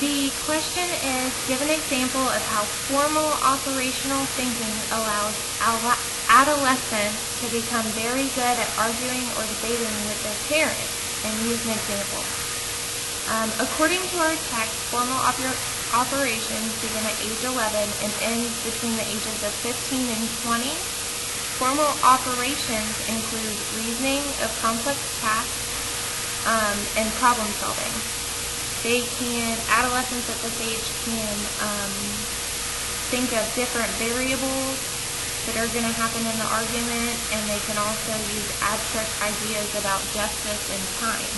The question is, give an example of how formal operational thinking allows adolescents to become very good at arguing or debating with their parents, and use an example. According to our text, formal operations begin at age 11 and end between the ages of 15 and 20. Formal operations include reasoning of complex tasks and problem solving. Adolescents at this age can think of different variables that are going to happen in the argument, and they can also use abstract ideas about justice and time.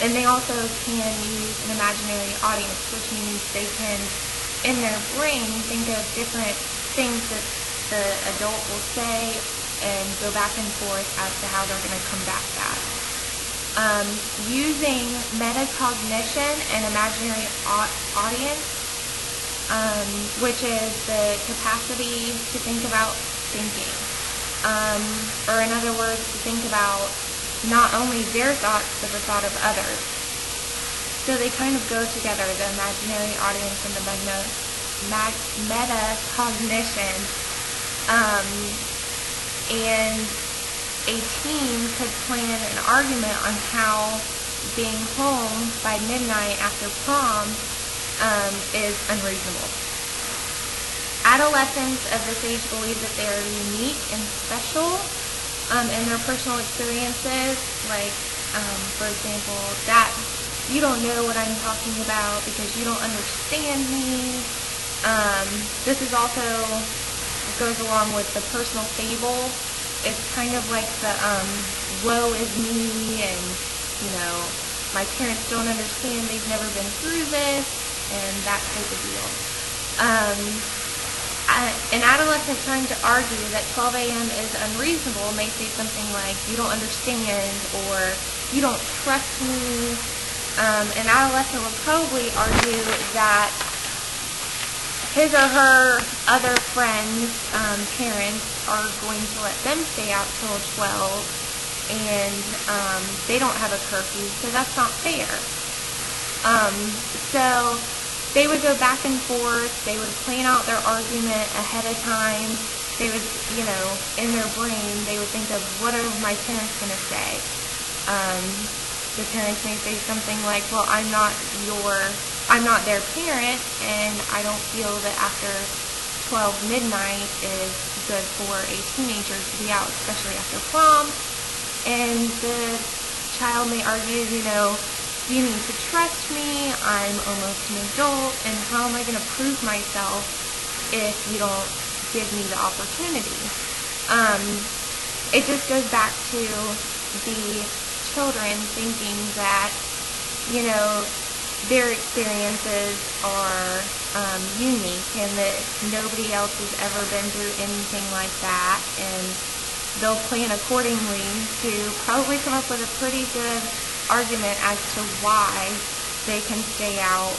And they also can use an imaginary audience, which means they can, in their brain, think of different things that the adult will say and go back and forth as to how they're going to combat that. Using metacognition and imaginary audience, which is the capacity to think about thinking, or in other words, to think about not only their thoughts, but the thought of others. So they kind of go together, the imaginary audience and the metacognition. And a teen could plan an argument on how being home by midnight after prom is unreasonable. Adolescents of this age believe that they are unique and special in their personal experiences, like, for example, that you don't know what I'm talking about because you don't understand me. This is also goes along with the personal fable. It's kind of like the woe is me, and my parents don't understand, they've never been through this, and that type of deal. An adolescent trying to argue that 12 a.m. is unreasonable may say something like, you don't understand, or you don't trust me. An adolescent would probably argue that his or her other friends' parents are going to let them stay out till 12, and they don't have a curfew, so that's not fair. So they would go back and forth. They would plan out their argument ahead of time. They would, in their brain, they would think of, what are my parents going to say? The parents may say something like, well, I'm not their parent, and I don't feel that after 12 midnight is good for a teenager to be out, especially after prom. And the child may argue, you need to trust me, I'm almost an adult, and how am I going to prove myself if you don't give me the opportunity? It just goes back to the children thinking that, their experiences are unique, and that nobody else has ever been through anything like that, and they'll plan accordingly to probably come up with a pretty good argument as to why they can stay out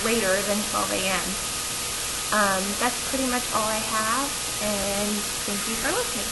later than 12 a.m. That's pretty much all I have, and thank you for listening.